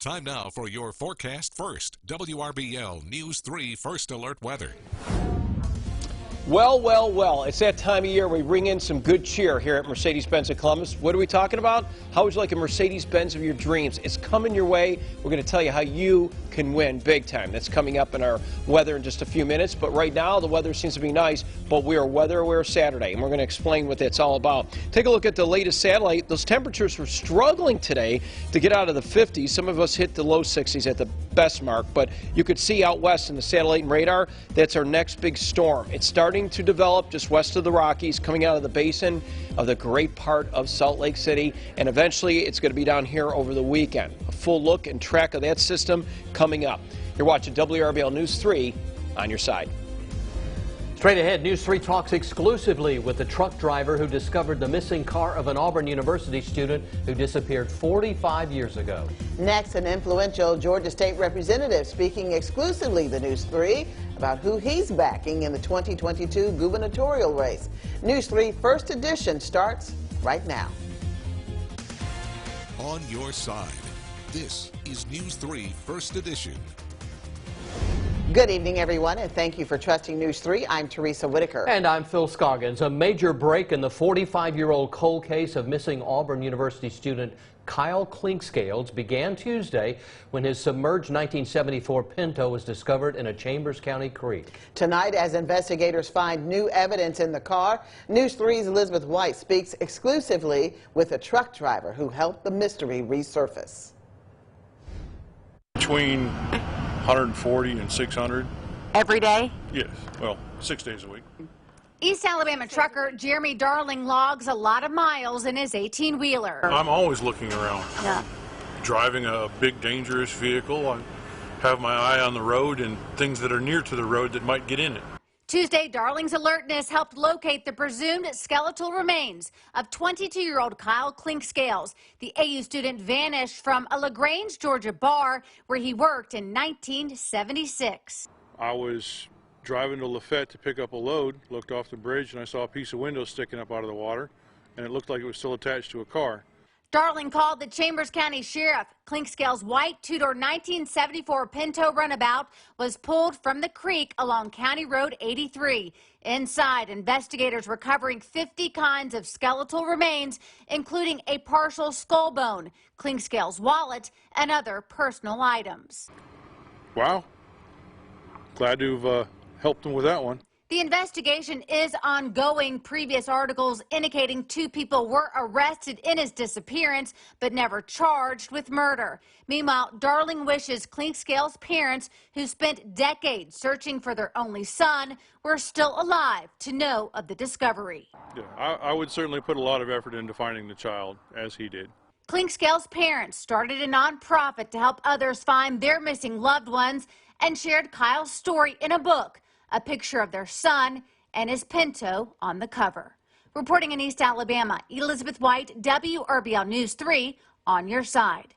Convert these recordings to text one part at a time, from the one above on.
Time now for your forecast first. WRBL News 3 First Alert Weather. Well, it's that time of year we bring in some good cheer here at Mercedes-Benz of Columbus. What are we talking about? How would you like a Mercedes-Benz of your dreams? It's coming your way. We're going to tell you how you can win big time. That's coming up in our weather in just a few minutes. But right now, the weather seems to be nice, but we are Weather Aware Saturday, and we're going to explain what that's all about. Take a look at the latest satellite. Those temperatures were struggling today to get out of the 50s. Some of us hit the low 60s at the best mark, but you could see out west in the satellite and radar, that's our next big storm. It's starting to develop just west of the Rockies, coming out of the basin of the great part of Salt Lake City, and eventually it's going to be down here over the weekend. A full look and track of that system coming up. You're watching WRBL News 3 on your side. Straight ahead, News 3 talks exclusively with the truck driver who discovered the missing car of an Auburn University student who disappeared 45 years ago. Next, an influential Georgia State representative speaking exclusively to News 3 about who he's backing in the 2022 gubernatorial race. News 3 First Edition starts right now. On your side, this is News 3 First Edition. Good evening, everyone, and thank you for trusting News 3. I'm Teresa Whitaker. And I'm Phil Scoggins. A major break in the 45-year-old cold case of missing Auburn University student Kyle Clinkscales began Tuesday when his submerged 1974 Pinto was discovered in a Chambers County creek. Tonight, as investigators find new evidence in the car, News 3's Elizabeth White speaks exclusively with a truck driver who helped the mystery resurface. Between 140 and 600. Every day? Yes, well, 6 days a week. East Alabama trucker Jeremy Darling logs a lot of miles in his 18-wheeler. I'm always looking around. Yeah. Driving a big, dangerous vehicle, I have my eye on the road and things that are near to the road that might get in it. Tuesday, Darling's alertness helped locate the presumed skeletal remains of 22-year-old Kyle Clinkscales. The AU student vanished from a LaGrange, Georgia bar where he worked in 1976. I was driving to Lafayette to pick up a load, looked off the bridge, and I saw a piece of window sticking up out of the water, and it looked like it was still attached to a car. Darling called the Chambers County Sheriff. Clinkscales' white two-door 1974 Pinto runabout was pulled from the creek along County Road 83. Inside, investigators recovering 50 kinds of skeletal remains, including a partial skull bone, Clinkscales' wallet, and other personal items. Wow. Glad to have helped him with that one. The investigation is ongoing. Previous articles indicating 2 people were arrested in his disappearance, but never charged with murder. Meanwhile, Darling wishes Clinkscales' parents, who spent decades searching for their only son, were still alive to know of the discovery. Yeah, I would certainly put a lot of effort into finding the child, as he did. Clinkscales' parents started a nonprofit to help others find their missing loved ones and shared Kyle's story in a book. A picture of their son and his Pinto on the cover. Reporting in East Alabama, Elizabeth White, WRBL News 3, on your side.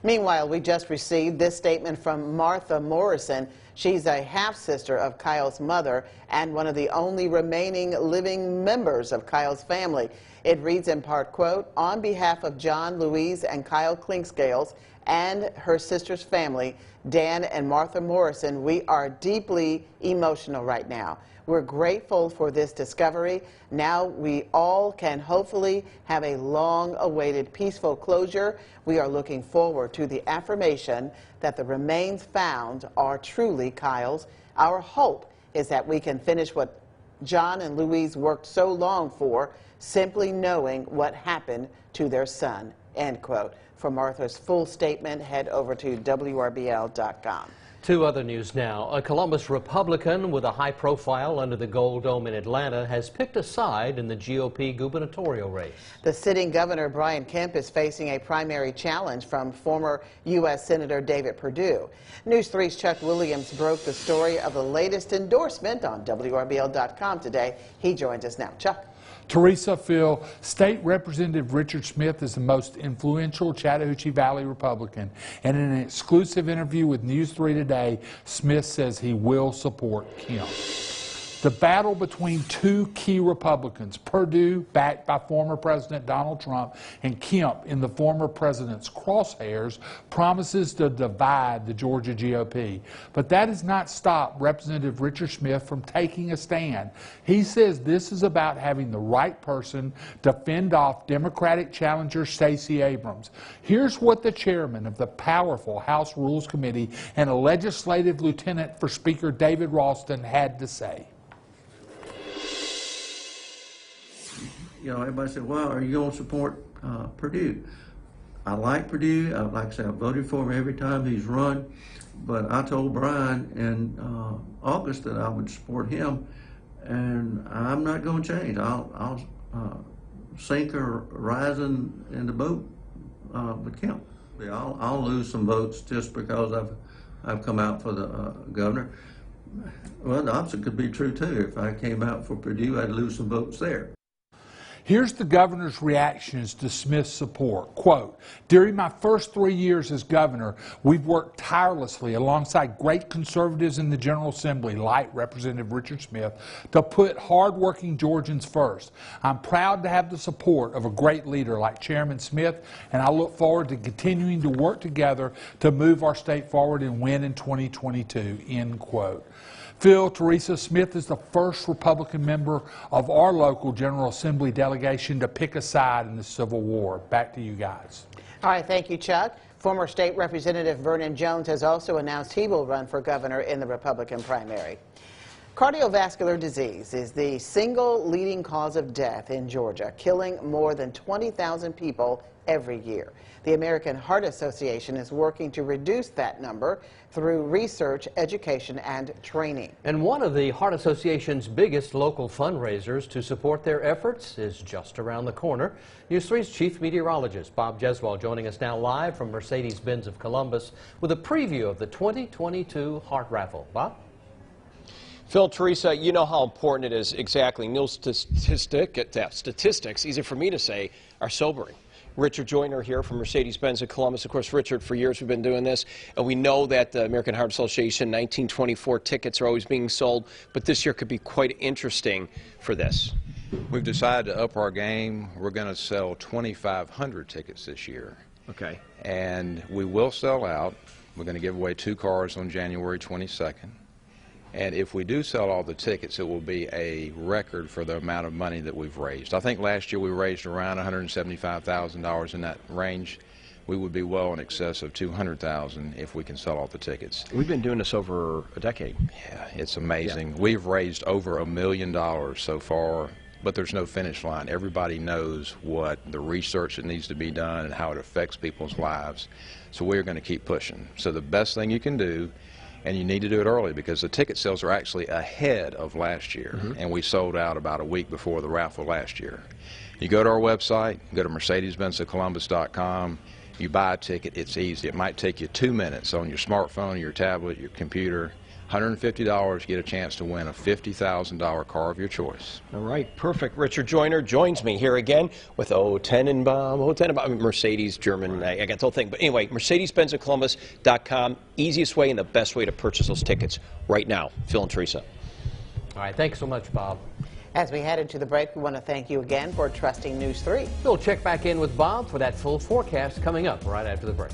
Meanwhile, we just received this statement from Martha Morrison. She's a half-sister of Kyle's mother and one of the only remaining living members of Kyle's family. It reads in part, quote, "On behalf of John, Louise, and Kyle Clinkscales and her sister's family, Dan and Martha Morrison, we are deeply emotional right now. We're grateful for this discovery. Now we all can hopefully have a long-awaited peaceful closure. We are looking forward to the affirmation that the remains found are truly Kyle's. Our hope is that we can finish what John and Louise worked so long for, simply knowing what happened to their son," end quote. For Martha's full statement, head over to WRBL.com. 2 other news now. A Columbus Republican with a high profile under the Gold Dome in Atlanta has picked a side in the GOP gubernatorial race. The sitting governor, Brian Kemp, is facing a primary challenge from former U.S. Senator David Perdue. News 3's Chuck Williams broke the story of the latest endorsement on WRBL.com today. He joins us now. Chuck. Teresa, Phil, State Representative Richard Smith is the most influential Chattahoochee Valley Republican. And in an exclusive interview with News 3 today, Smith says he will support Kemp. The battle between two key Republicans, Perdue, backed by former President Donald Trump, and Kemp in the former president's crosshairs, promises to divide the Georgia GOP. But that has not stopped Representative Richard Smith from taking a stand. He says this is about having the right person to fend off Democratic challenger Stacey Abrams. Here's what the chairman of the powerful House Rules Committee and a legislative lieutenant for Speaker David Ralston had to say. You know, everybody said, well, are you going to support Perdue? I like Perdue. Like I said, I voted for him every time he's run. But I told Brian in August that I would support him, and I'm not going to change. I'll sink or rise in the boat with Kemp. I'll lose some votes just because I've come out for the governor. Well, the opposite could be true too. If I came out for Perdue, I'd lose some votes there. Here's the governor's reactions to Smith's support. Quote, during my first 3 years as governor, we've worked tirelessly alongside great conservatives in the General Assembly, like Representative Richard Smith, to put hardworking Georgians first. I'm proud to have the support of a great leader like Chairman Smith, and I look forward to continuing to work together to move our state forward and win in 2022, end quote. Phil, Teresa Smith is the first Republican member of our local General Assembly delegation to pick a side in the Civil War. Back to you guys. All right, thank you, Chuck. Former State Representative Vernon Jones has also announced he will run for governor in the Republican primary. Cardiovascular disease is the single leading cause of death in Georgia, killing more than 20,000 people every year. The American Heart Association is working to reduce that number through research, education, and training. And one of the Heart Association's biggest local fundraisers to support their efforts is just around the corner. News 3's chief meteorologist, Bob Jeswell, joining us now live from Mercedes-Benz of Columbus with a preview of the 2022 Heart Raffle. Bob? Phil, Teresa, you know how important it is exactly. Neil, statistics, easy for me to say, are sobering. Richard Joyner here from Mercedes-Benz of Columbus. Of course, Richard, for years we've been doing this, and we know that the American Heart Association 1924 tickets are always being sold, but this year could be quite interesting for this. We've decided to up our game. We're going to sell 2,500 tickets this year. Okay. And we will sell out. We're going to give away 2 cars on January 22nd. And if we do sell all the tickets, it will be a record for the amount of money that we've raised. I think last year we raised around $175,000 in that range. We would be well in excess of $200,000 if we can sell all the tickets. We've been doing this over a decade. Yeah, it's amazing. Yeah. We've raised over $1 million so far, but there's no finish line. Everybody knows what the research that needs to be done and how it affects people's lives. So we're going to keep pushing. So the best thing you can do, and you need to do it early because the ticket sales are actually ahead of last year, and we sold out about a week before the raffle last year. You go to our website, go to mercedes-benzofcolumbus.com, you buy a ticket, it's easy. It might take you 2 minutes on your smartphone, your tablet, your computer. $150, get a chance to win a $50,000 car of your choice. All right, perfect. Richard Joyner joins me here again with Tenenbaum, Mercedes, German, I got the whole thing. But anyway, mercedes-benzofcolumbus.com, easiest way and the best way to purchase those tickets right now. Phil and Teresa. All right, thanks so much, Bob. As we head into the break, we want to thank you again for trusting News 3. We'll check back in with Bob for that full forecast coming up right after the break.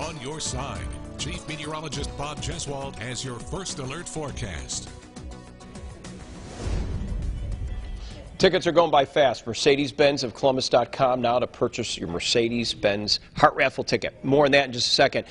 on your side. Chief Meteorologist Bob Jeswald has your first alert forecast. Tickets are going by fast. Mercedes-Benz of Columbus.com now to purchase your Mercedes-Benz Heart Raffle ticket. More on that in just a second.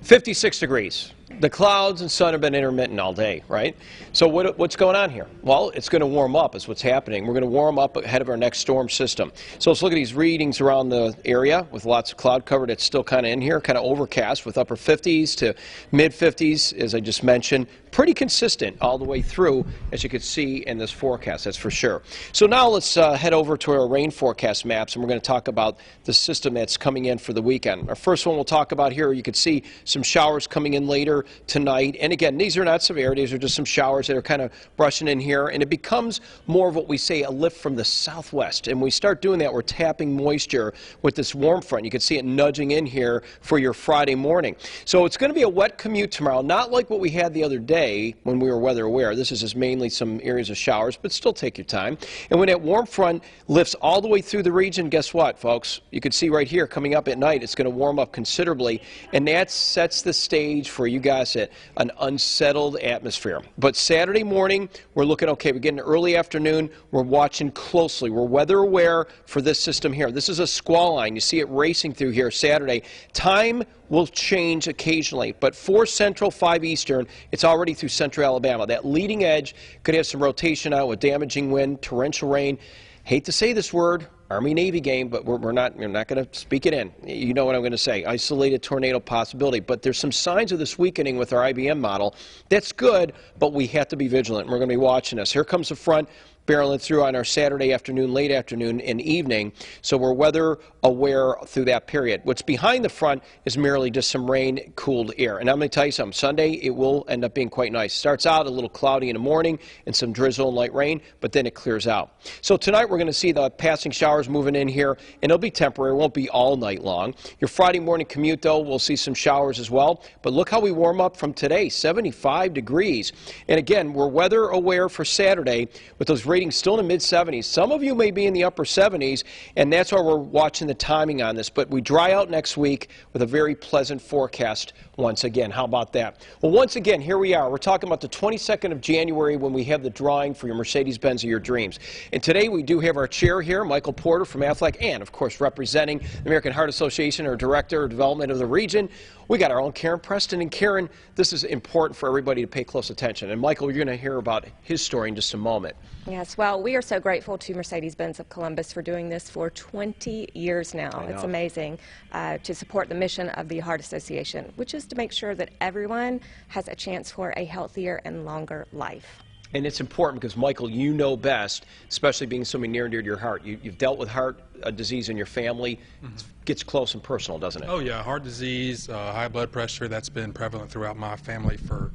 56 degrees. The clouds and sun have been intermittent all day, right? So what's going on here? Well, it's going to warm up is what's happening. We're going to warm up ahead of our next storm system. So let's look at these readings around the area with lots of cloud cover that's still kind of in here, kind of overcast with upper 50s to mid 50s, as I just mentioned. Pretty consistent all the way through, as you can see in this forecast, that's for sure. So now let's head over to our rain forecast maps, and we're going to talk about the system that's coming in for the weekend. Our first one we'll talk about here, you can see some showers coming in later tonight. And again, these are not severe. These are just some showers that are kind of brushing in here. And it becomes more of what we say a lift from the southwest. And when we start doing that, we're tapping moisture with this warm front. You can see it nudging in here for your Friday morning. So it's going to be a wet commute tomorrow, not like what we had the other day when we were weather aware. This is just mainly some areas of showers, but still take your time. And when that warm front lifts all the way through the region, guess what, folks? You can see right here coming up at night, it's going to warm up considerably. And that sets the stage for you guys at an unsettled atmosphere. But Saturday morning, we're looking okay. We're getting early afternoon. We're watching closely. We're weather aware for this system here. This is a squall line. You see it racing through here Saturday. Time will change occasionally, but 4 Central, 5 Eastern, it's already through central Alabama. That leading edge could have some rotation out with damaging wind, torrential rain. Hate to say this word, Army-Navy game, but we're not going to speak it in. You know what I'm going to say. Isolated tornado possibility. But there's some signs of this weakening with our IBM model. That's good, but we have to be vigilant. We're going to be watching this. Here comes the front barreling through on our Saturday afternoon, late afternoon, and evening. So we're weather aware through that period. What's behind the front is merely just some rain, cooled air. And I'm going to tell you something. Sunday, it will end up being quite nice. Starts out a little cloudy in the morning and some drizzle and light rain, but then it clears out. So tonight, we're going to see the passing showers moving in here, and it'll be temporary. It won't be all night long. Your Friday morning commute, though, we'll see some showers as well. But look how we warm up from today, 75 degrees. And again, we're weather aware for Saturday with those ratings still in the mid-70s. Some of you may be in the upper 70s, and that's why we're watching the timing on this. But we dry out next week with a very pleasant forecast once again. How about that? Well, once again, here we are. We're talking about the 22nd of January when we have the drawing for your Mercedes-Benz of your dreams. And today we do have our chair here, Michael Porter from Aflac, and, of course, representing the American Heart Association, our Director of Development of the region. We got our own Karen Preston. And Karen, this is important for everybody to pay close attention. And Michael, you're going to hear about his story in just a moment. Yes, well, we are so grateful to Mercedes-Benz of Columbus for doing this for 20 years now. It's amazing to support the mission of the Heart Association, which is to make sure that everyone has a chance for a healthier and longer life. And it's important because, Michael, you know best, especially being something near and dear to your heart. You've dealt with heart disease in your family. It gets close and personal, doesn't it? Oh, yeah. Heart disease, high blood pressure, that's been prevalent throughout my family for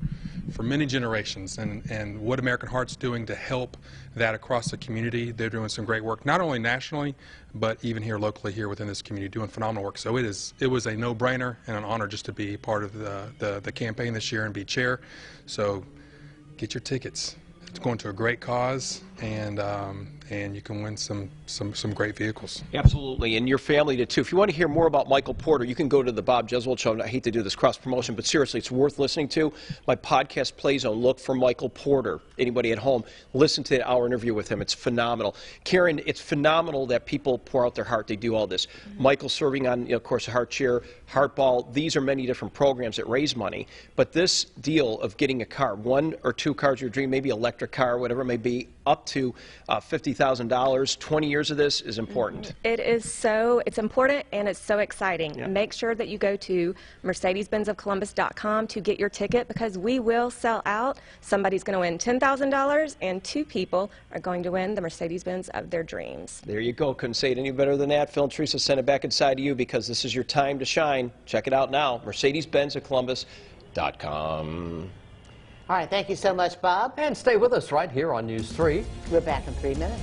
many generations. And what American Heart's doing to help that across the community, they're doing some great work, not only nationally, but even here locally here within this community, doing phenomenal work. So it was a no-brainer and an honor just to be part of the campaign this year and be chair. So get your tickets. It's going to a great cause, and you can win some great vehicles. Absolutely, and your family did too. If you want to hear more about Michael Porter, you can go to the Bob Jeswald Show. And I hate to do this cross-promotion, but seriously, it's worth listening to. My podcast Play Zone, look for Michael Porter. Anybody at home, listen to our interview with him. It's phenomenal. Karen, it's phenomenal that people pour out their heart. They do all this. Michael serving on, of course, a heart chair, Heart Ball. These are many different programs that raise money. But this deal of getting a car, 1 or 2 cars your dream, maybe electric car, whatever it may be, up to $50,000, 20 years of this is important. It's important and it's so exciting. Yeah. Make sure that you go to mercedes-benzofcolumbus.com to get your ticket, because we will sell out. Somebody's going to win $10,000 and 2 people are going to win the Mercedes-Benz of their dreams. There you go. Couldn't say it any better than that. Phil and Teresa, send it back inside to you because this is your time to shine. Check it out now. Mercedes-Benz-of-Columbus.com. All right, thank you so much, Bob. And stay with us right here on News 3. We're back in 3 minutes.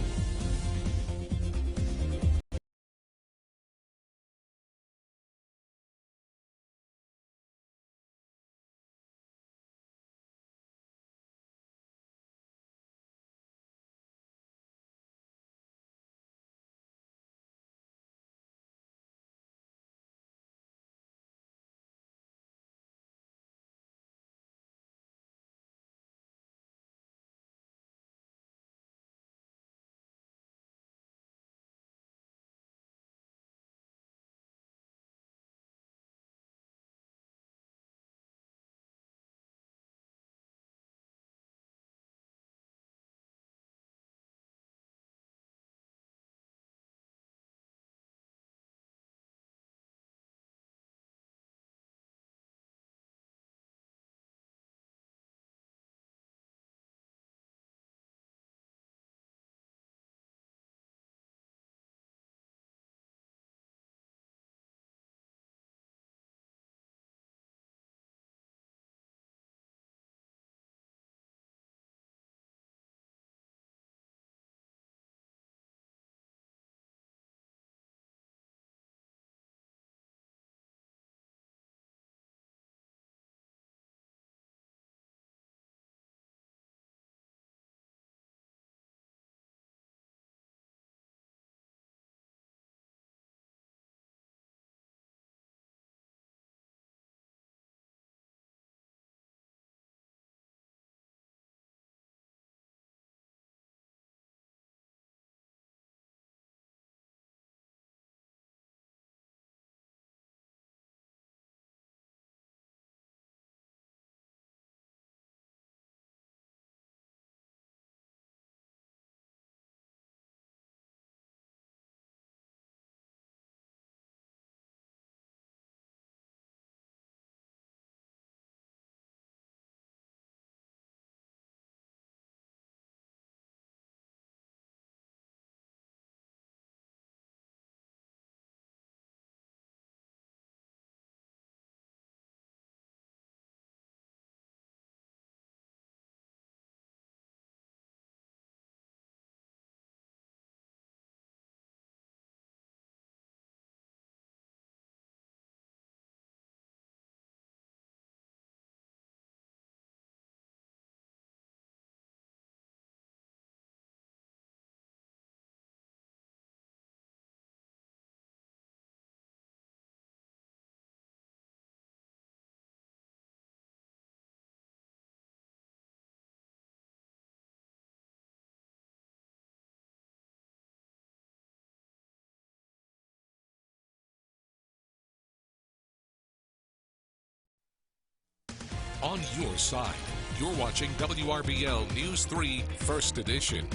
on your side. You're watching WRBL News 3 First Edition.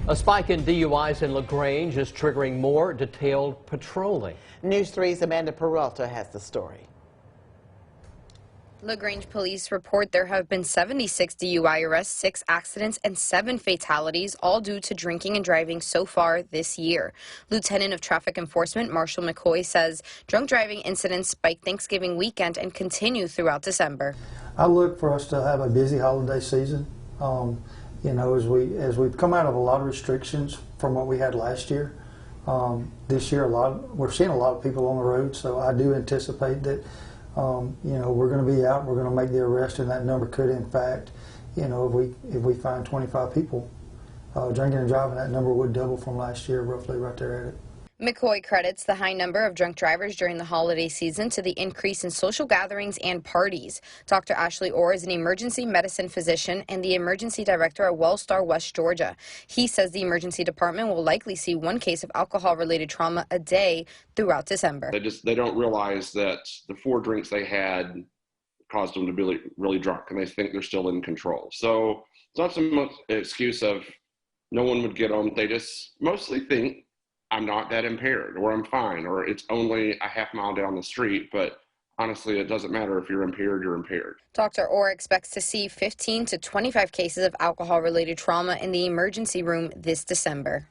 A spike in DUIs in LaGrange is triggering more detailed patrolling. News 3's Amanda Peralta has the story. LaGrange police report there have been 76 DUI arrests, 6 accidents, and 7 fatalities, all due to drinking and driving so far this year. Lieutenant of Traffic Enforcement Marshall McCoy says drunk driving incidents spiked Thanksgiving weekend and continue throughout December. I look for us to have a busy holiday season. You know, as we've come out of a lot of restrictions from what we had last year. This year, we're seeing a lot of people on the road, so I do anticipate that. You know, we're going to be out, we're going to make the arrest, and that number could, in fact, you know, if we find 25 people drinking and driving, that number would double from last year, roughly right there at it. McCoy credits the high number of drunk drivers during the holiday season to the increase in social gatherings and parties. Dr. Ashley Orr is an emergency medicine physician and the emergency director at Wellstar, West Georgia. He says the emergency department will likely see 1 case of alcohol-related trauma a day throughout December. They don't realize that the 4 drinks they had caused them to be really drunk, and they think they're still in control. So it's not so much an excuse of no one would get them. They just mostly think I'm not that impaired, or I'm fine, or it's only a half mile down the street, but honestly, it doesn't matter. If you're impaired, you're impaired. Dr. Orr expects to see 15 to 25 cases of alcohol-related trauma in the emergency room this December.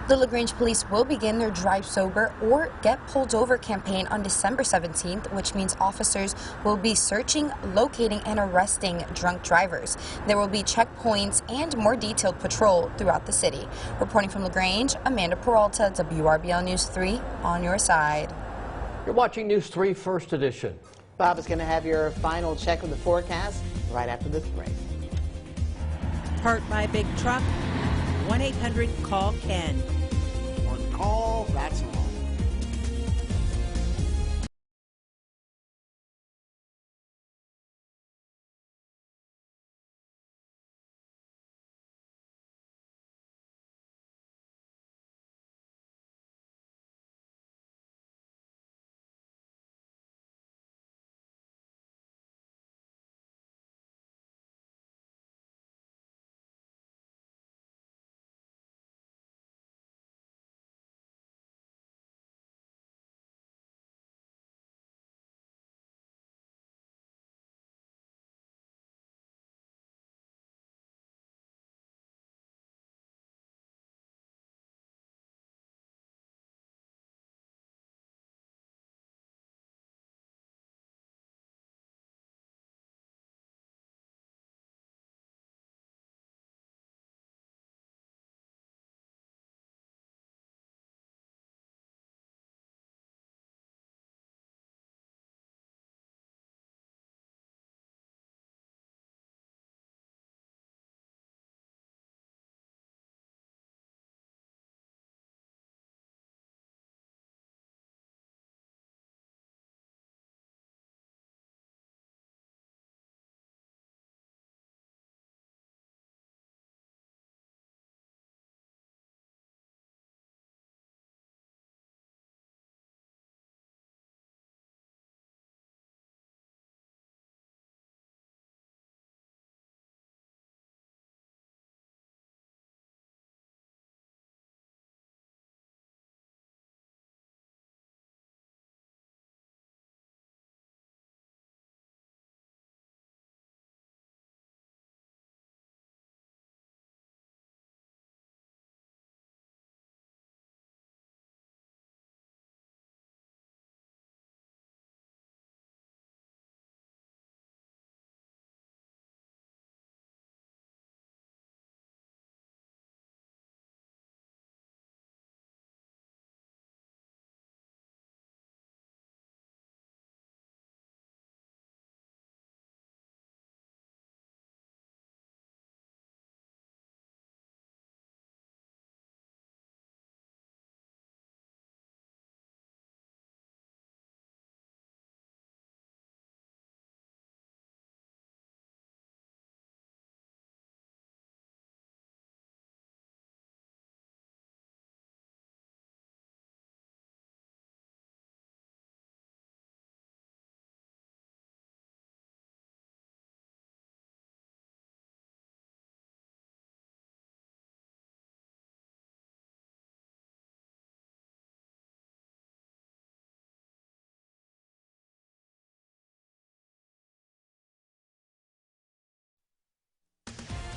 The LaGrange police will begin their Drive Sober or Get Pulled Over campaign on December 17th, which means officers will be searching, locating, and arresting drunk drivers. There will be checkpoints and more detailed patrol throughout the city. Reporting from LaGrange, Amanda Peralta, WRBL News 3, on your side. You're watching News 3 First Edition. Bob is going to have your final check of the forecast right after this break. Hurt by a big truck? 1-800-CALL-KEN. One call, that's all.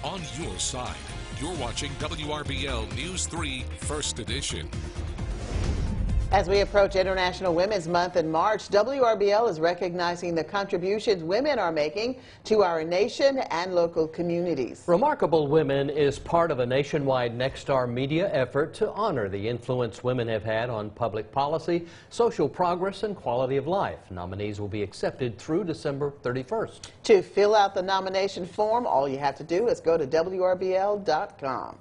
on your side. You're watching WRBL News 3 First Edition. As we approach International Women's Month in March, WRBL is recognizing the contributions women are making to our nation and local communities. Remarkable Women is part of a nationwide Nexstar media effort to honor the influence women have had on public policy, social progress, and quality of life. Nominees will be accepted through December 31st. To fill out the nomination form, all you have to do is go to WRBL.com.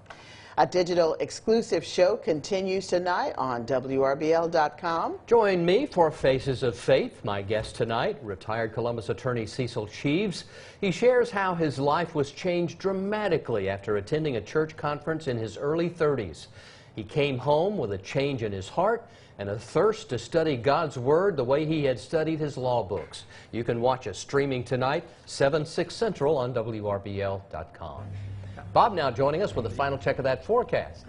A digital exclusive show continues tonight on WRBL.com. Join me for Faces of Faith. My guest tonight, retired Columbus attorney Cecil Cheeves. He shares how his life was changed dramatically after attending a church conference in his early 30s. He came home with a change in his heart and a thirst to study God's Word the way he had studied his law books. You can watch us streaming tonight, 7, 6 Central on WRBL.com. Bob now joining us with a final check of that forecast.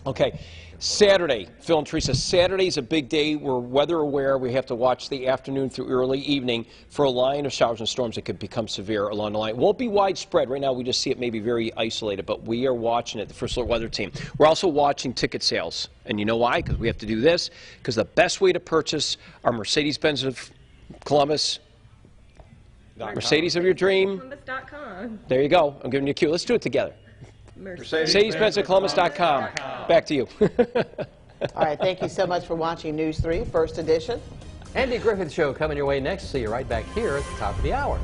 Okay, Saturday, Phil and Teresa, Saturday's a big day. We're weather aware. We have to watch the afternoon through early evening for a line of showers and storms that could become severe along the line. Won't be widespread. Right now we just see it maybe very isolated, but we are watching it, the First Alert Weather Team. We're also watching ticket sales. And you know why? Because we have to do this. Because the best way to purchase our Mercedes-Benz of Columbus, Mercedes of your dream. Columbus.com. There you go. I'm giving you a cue. Let's do it together. Mercedes-Benz at Columbus.com. Back to you. All right, thank you so much for watching News 3 First Edition. Andy Griffith Show coming your way next. See you right back here at the top of the hour.